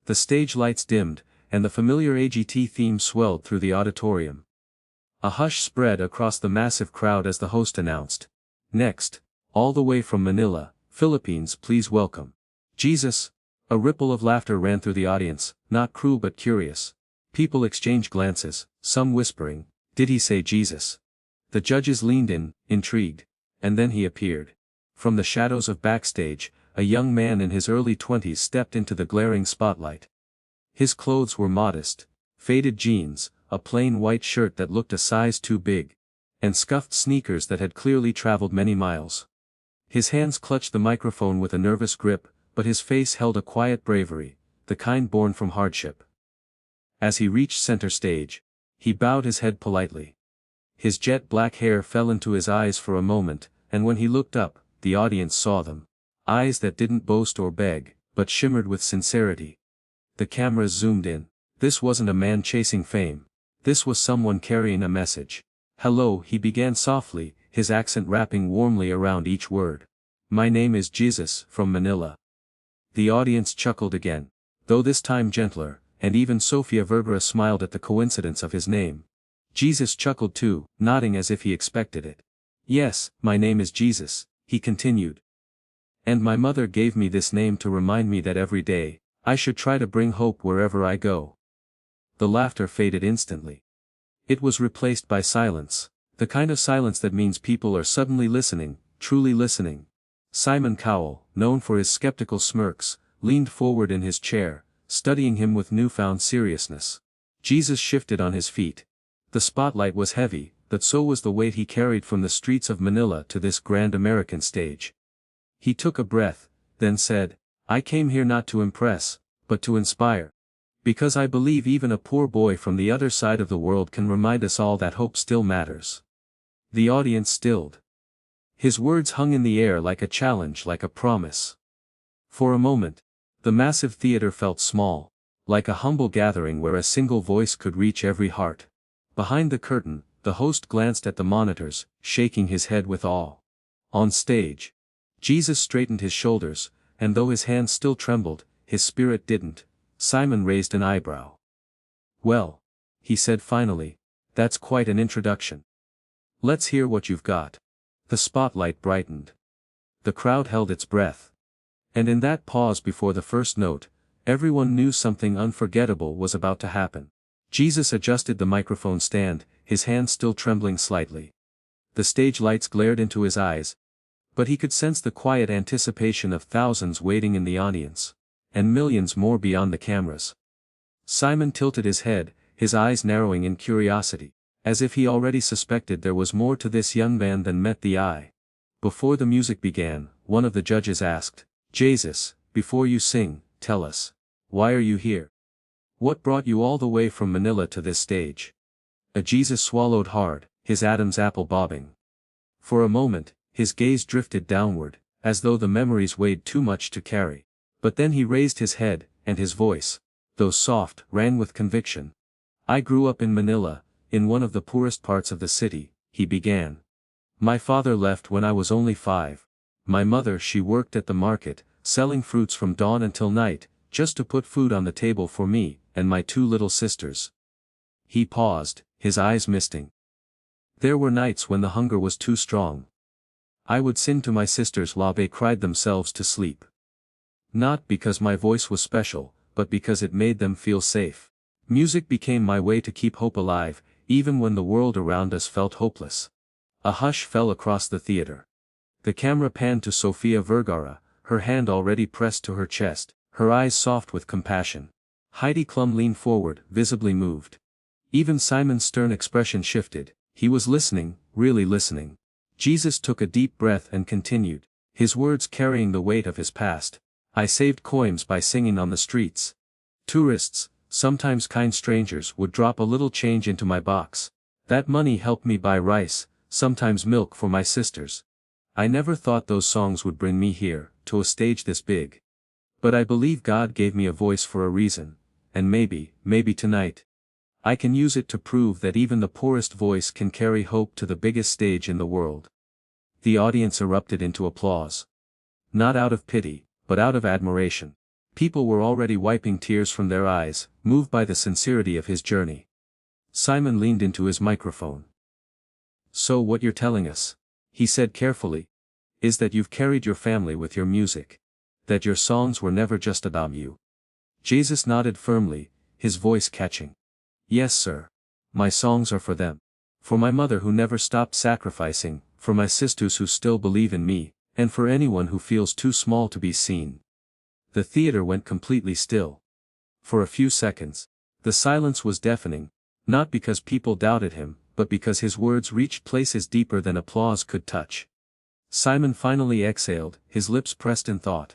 The stage lights dimmed, and the familiar AGT theme swelled through the auditorium. A hush spread across the massive crowd as the host announced, "Next, all the way from Manila, Philippines, please welcome Jesus." A ripple of laughter ran through the audience, not cruel but curious. People exchanged glances, some whispering, "Did he say Jesus?" The judges leaned in, intrigued. And then he appeared. From the shadows of backstage, a young man in his early 20s stepped into the glaring spotlight. His clothes were modest: faded jeans, a plain white shirt that looked a size too big, and scuffed sneakers that had clearly traveled many miles. His hands clutched the microphone with a nervous grip, but his face held a quiet bravery, the kind born from hardship. As he reached center stage, he bowed his head politely. His jet black hair fell into his eyes for a moment, and when he looked up, the audience saw them. Eyes that didn't boast or beg, but shimmered with sincerity. The cameras zoomed in. This wasn't a man chasing fame. This was someone carrying a message. "Hello," he began softly, his accent wrapping warmly around each word. "My name is Jesus, from Manila." The audience chuckled again, though this time gentler, and even Sofia Vergara smiled at the coincidence of his name. Jesus chuckled too, nodding as if he expected it. "Yes, my name is Jesus," he continued. "And my mother gave me this name to remind me that every day, I should try to bring hope wherever I go." The laughter faded instantly. It was replaced by silence, the kind of silence that means people are suddenly listening, truly listening. Simon Cowell, known for his skeptical smirks, leaned forward in his chair, studying him with newfound seriousness. Jesus shifted on his feet. The spotlight was heavy, but so was the weight he carried from the streets of Manila to this grand American stage. He took a breath, then said, "I came here not to impress, but to inspire. Because I believe even a poor boy from the other side of the world can remind us all that hope still matters." The audience stilled. His words hung in the air like a challenge, like a promise. For a moment, the massive theater felt small, like a humble gathering where a single voice could reach every heart. Behind the curtain, the host glanced at the monitors, shaking his head with awe. On stage, Jesus straightened his shoulders, and though his hands still trembled, his spirit didn't. Simon raised an eyebrow. "Well," he said finally, "that's quite an introduction. Let's hear what you've got." The spotlight brightened. The crowd held its breath. And in that pause before the first note, everyone knew something unforgettable was about to happen. Jesus adjusted the microphone stand, his hand still trembling slightly. The stage lights glared into his eyes, but he could sense the quiet anticipation of thousands waiting in the audience, and millions more beyond the cameras. Simon tilted his head, his eyes narrowing in curiosity, as if he already suspected there was more to this young man than met the eye. Before the music began, one of the judges asked, "Jesus, before you sing, tell us, why are you here? What brought you all the way from Manila to this stage?" Jesus swallowed hard, his Adam's apple bobbing. For a moment, his gaze drifted downward, as though the memories weighed too much to carry. But then he raised his head, and his voice, though soft, rang with conviction. "I grew up in Manila, in one of the poorest parts of the city," he began. "My father left when I was only 5. My mother, she worked at the market, selling fruits from dawn until night, just to put food on the table for me, and my 2 little sisters." He paused, his eyes misting. "There were nights when the hunger was too strong. I would sing to my sisters while they cried themselves to sleep. Not because my voice was special, but because it made them feel safe. Music became my way to keep hope alive, even when the world around us felt hopeless." A hush fell across the theater. The camera panned to Sofia Vergara, her hand already pressed to her chest, her eyes soft with compassion. Heidi Klum leaned forward, visibly moved. Even Simon's stern expression shifted. He was listening, really listening. Jesus took a deep breath and continued, his words carrying the weight of his past. "I saved coins by singing on the streets. Tourists, sometimes kind strangers, would drop a little change into my box. That money helped me buy rice, sometimes milk for my sisters. I never thought those songs would bring me here, to a stage this big. But I believe God gave me a voice for a reason, and maybe tonight, I can use it to prove that even the poorest voice can carry hope to the biggest stage in the world." The audience erupted into applause. Not out of pity, but out of admiration. People were already wiping tears from their eyes, moved by the sincerity of his journey. Simon leaned into his microphone. "So what you're telling us," he said carefully, "is that you've carried your family with your music. That your songs were never just about you." Jesus nodded firmly, his voice catching. "Yes, sir. My songs are for them. For my mother who never stopped sacrificing, for my sisters who still believe in me, and for anyone who feels too small to be seen." The theater went completely still. For a few seconds. The silence was deafening, not because people doubted him, but because his words reached places deeper than applause could touch. Simon finally exhaled, his lips pressed in thought.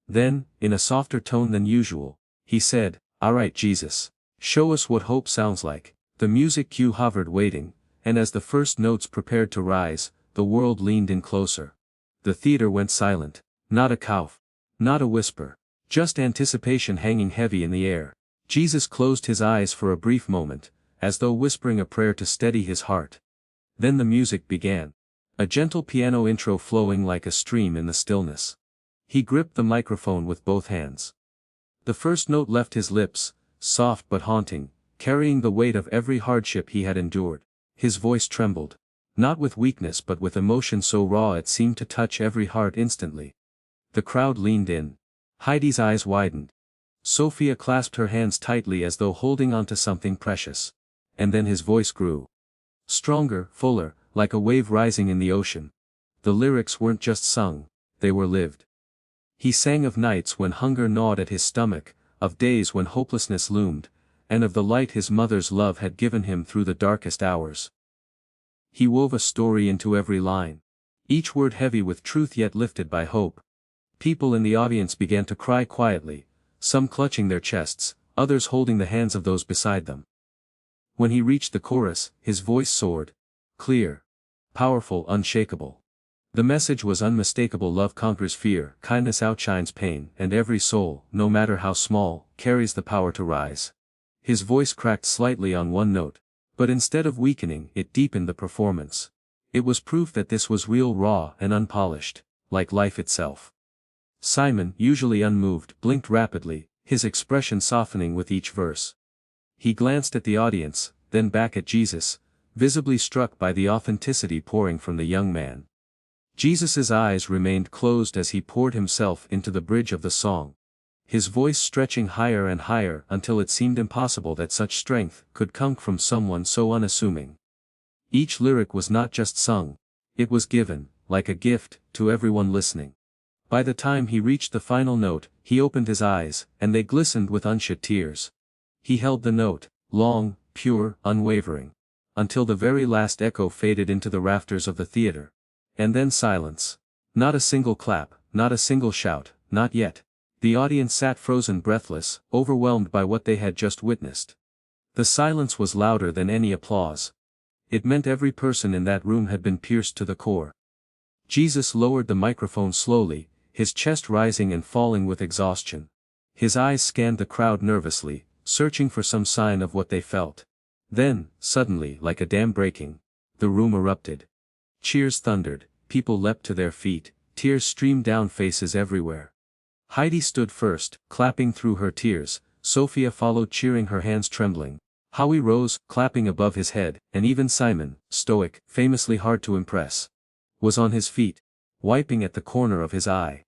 Then, in a softer tone than usual, he said, "All right, Jesus. Show us what hope sounds like." The music cue hovered waiting, and as the first notes prepared to rise, the world leaned in closer. The theater went silent. Not a cough. Not a whisper. Just anticipation hanging heavy in the air. Jesus closed his eyes for a brief moment, as though whispering a prayer to steady his heart. Then the music began. A gentle piano intro flowing like a stream in the stillness. He gripped the microphone with both hands. The first note left his lips, soft but haunting, carrying the weight of every hardship he had endured. His voice trembled. Not with weakness but with emotion so raw it seemed to touch every heart instantly. The crowd leaned in. Heidi's eyes widened. Sophia clasped her hands tightly as though holding onto something precious. And then his voice grew. Stronger, fuller, like a wave rising in the ocean. The lyrics weren't just sung, they were lived. He sang of nights when hunger gnawed at his stomach, of days when hopelessness loomed, and of the light his mother's love had given him through the darkest hours. He wove a story into every line. Each word heavy with truth yet lifted by hope. People in the audience began to cry quietly, some clutching their chests, others holding the hands of those beside them. When he reached the chorus, his voice soared. Clear. Powerful, unshakable. The message was unmistakable: love conquers fear, kindness outshines pain, and every soul, no matter how small, carries the power to rise. His voice cracked slightly on one note, but instead of weakening, it deepened the performance. It was proof that this was real, raw, and unpolished, like life itself. Simon, usually unmoved, blinked rapidly, his expression softening with each verse. He glanced at the audience, then back at Jesus, visibly struck by the authenticity pouring from the young man. Jesus's eyes remained closed as he poured himself into the bridge of the song. His voice stretching higher and higher until it seemed impossible that such strength could come from someone so unassuming. Each lyric was not just sung, it was given, like a gift, to everyone listening. By the time he reached the final note, he opened his eyes, and they glistened with unshed tears. He held the note, long, pure, unwavering, until the very last echo faded into the rafters of the theater. And then silence. Not a single clap, not a single shout, not yet. The audience sat frozen, breathless, overwhelmed by what they had just witnessed. The silence was louder than any applause. It meant every person in that room had been pierced to the core. Jesus lowered the microphone slowly, his chest rising and falling with exhaustion. His eyes scanned the crowd nervously, searching for some sign of what they felt. Then, suddenly, like a dam breaking, the room erupted. Cheers thundered, people leapt to their feet, tears streamed down faces everywhere. Heidi stood first, clapping through her tears, Sophia followed, cheering, her hands trembling. Howie rose, clapping above his head, and even Simon, stoic, famously hard to impress, was on his feet, wiping at the corner of his eye.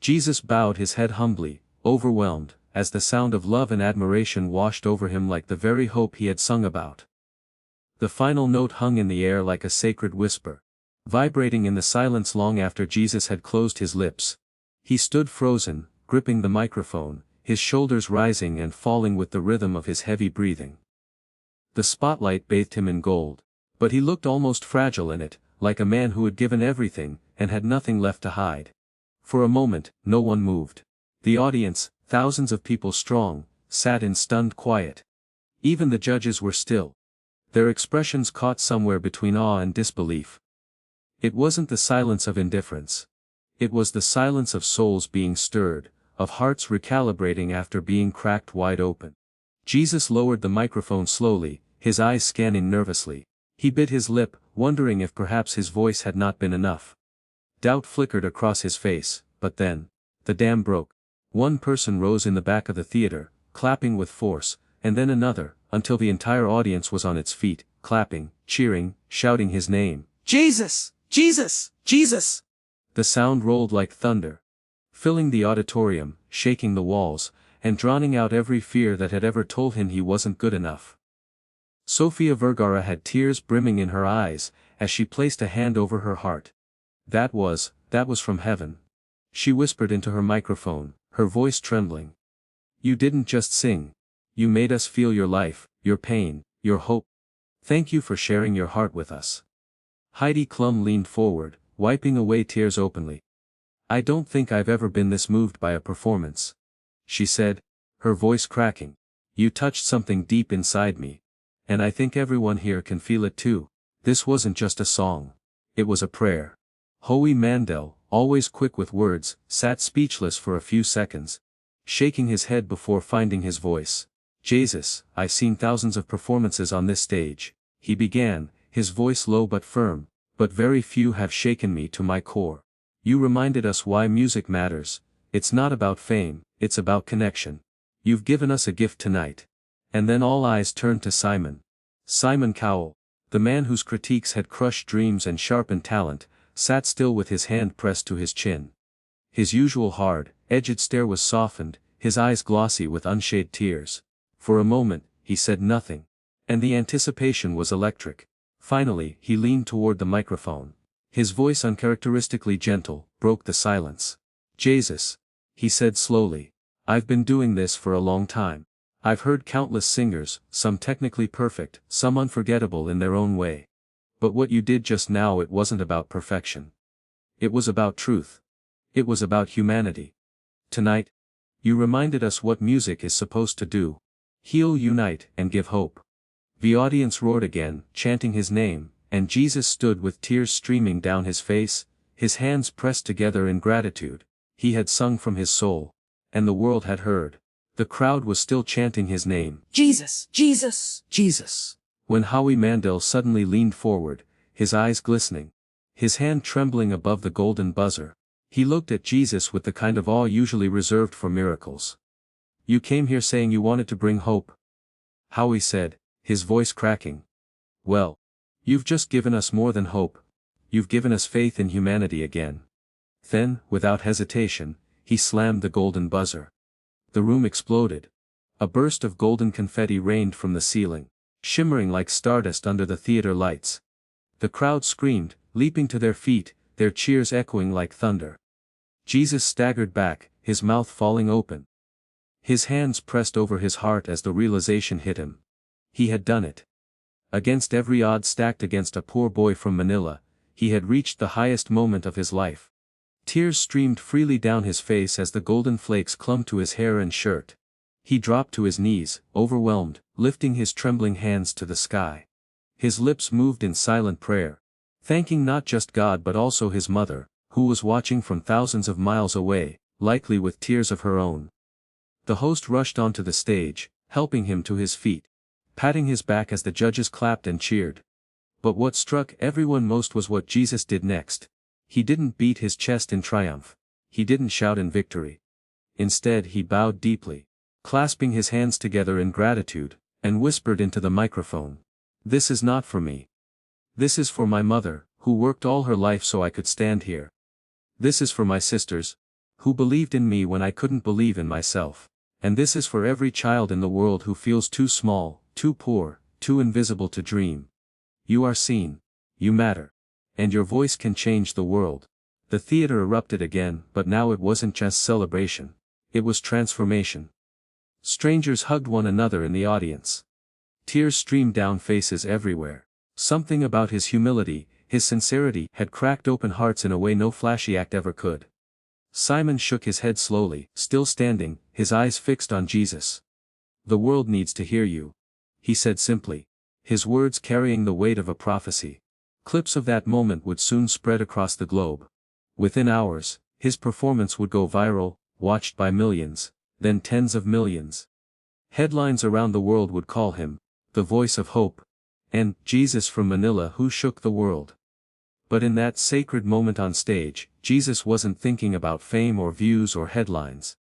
Jesus bowed his head humbly, overwhelmed, as the sound of love and admiration washed over him like the very hope he had sung about. The final note hung in the air like a sacred whisper, vibrating in the silence long after Jesus had closed his lips. He stood frozen, gripping the microphone, his shoulders rising and falling with the rhythm of his heavy breathing. The spotlight bathed him in gold, but he looked almost fragile in it, like a man who had given everything, and had nothing left to hide. For a moment, no one moved. The audience, thousands of people strong, sat in stunned quiet. Even the judges were still. Their expressions caught somewhere between awe and disbelief. It wasn't the silence of indifference. It was the silence of souls being stirred, of hearts recalibrating after being cracked wide open. Jesus lowered the microphone slowly, his eyes scanning nervously. He bit his lip, wondering if perhaps his voice had not been enough. Doubt flickered across his face, but then, the dam broke. One person rose in the back of the theater, clapping with force, and then another, until the entire audience was on its feet, clapping, cheering, shouting his name. Jesus! Jesus! Jesus! The sound rolled like thunder, filling the auditorium, shaking the walls, and drowning out every fear that had ever told him he wasn't good enough. Sofia Vergara had tears brimming in her eyes, as she placed a hand over her heart. That was from heaven. She whispered into her microphone, her voice trembling. You didn't just sing. You made us feel your life, your pain, your hope. Thank you for sharing your heart with us. Heidi Klum leaned forward, wiping away tears openly. I don't think I've ever been this moved by a performance, she said, her voice cracking. You touched something deep inside me. And I think everyone here can feel it too. This wasn't just a song. It was a prayer. Howie Mandel, always quick with words, sat speechless for a few seconds, shaking his head before finding his voice. Jesus, I've seen thousands of performances on this stage, he began, his voice low but firm, but very few have shaken me to my core. You reminded us why music matters. It's not about fame, it's about connection. You've given us a gift tonight. And then all eyes turned to Simon. Simon Cowell, the man whose critiques had crushed dreams and sharpened talent, sat still with his hand pressed to his chin. His usual hard, edged stare was softened, his eyes glossy with unshed tears. For a moment, he said nothing. And the anticipation was electric. Finally, he leaned toward the microphone. His voice, uncharacteristically gentle, broke the silence. Jesus, he said slowly, I've been doing this for a long time. I've heard countless singers, some technically perfect, some unforgettable in their own way. But what you did just now, it wasn't about perfection. It was about truth. It was about humanity. Tonight, you reminded us what music is supposed to do. Heal, unite, and give hope. The audience roared again, chanting his name, and Jesus stood with tears streaming down his face, his hands pressed together in gratitude. He had sung from his soul. And the world had heard. The crowd was still chanting his name. Jesus! Jesus! Jesus! When Howie Mandel suddenly leaned forward, his eyes glistening, his hand trembling above the golden buzzer, he looked at Jesus with the kind of awe usually reserved for miracles. You came here saying you wanted to bring hope. Howie said, his voice cracking. Well, you've just given us more than hope. You've given us faith in humanity again. Then, without hesitation, he slammed the golden buzzer. The room exploded. A burst of golden confetti rained from the ceiling, shimmering like stardust under the theater lights. The crowd screamed, leaping to their feet, their cheers echoing like thunder. Jesus staggered back, his mouth falling open. His hands pressed over his heart as the realization hit him. He had done it. Against every odds stacked against a poor boy from Manila, he had reached the highest moment of his life. Tears streamed freely down his face as the golden flakes clung to his hair and shirt. He dropped to his knees, overwhelmed, lifting his trembling hands to the sky. His lips moved in silent prayer, thanking not just God but also his mother, who was watching from thousands of miles away, likely with tears of her own. The host rushed onto the stage, helping him to his feet, patting his back as the judges clapped and cheered. But what struck everyone most was what Jesus did next. He didn't beat his chest in triumph. He didn't shout in victory. Instead he bowed deeply, clasping his hands together in gratitude, and whispered into the microphone. This is not for me. This is for my mother, who worked all her life so I could stand here. This is for my sisters, who believed in me when I couldn't believe in myself. And this is for every child in the world who feels too small, too poor, too invisible to dream. You are seen. You matter. And your voice can change the world. The theater erupted again, but now it wasn't just celebration. It was transformation. Strangers hugged one another in the audience. Tears streamed down faces everywhere. Something about his humility, his sincerity, had cracked open hearts in a way no flashy act ever could. Simon shook his head slowly, still standing, his eyes fixed on Jesus. The world needs to hear you, he said simply, his words carrying the weight of a prophecy. Clips of that moment would soon spread across the globe. Within hours, his performance would go viral, watched by millions, then tens of millions. Headlines around the world would call him the voice of hope, and Jesus from Manila who shook the world. But in that sacred moment on stage, Jesus wasn't thinking about fame or views or headlines.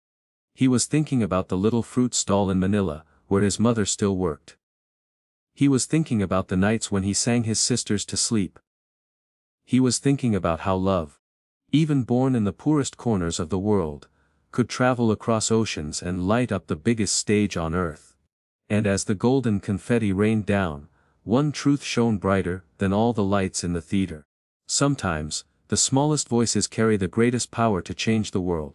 He was thinking about the little fruit stall in Manila, where his mother still worked. He was thinking about the nights when he sang his sisters to sleep. He was thinking about how love, even born in the poorest corners of the world, could travel across oceans and light up the biggest stage on earth. And as the golden confetti rained down, one truth shone brighter than all the lights in the theater. Sometimes, the smallest voices carry the greatest power to change the world.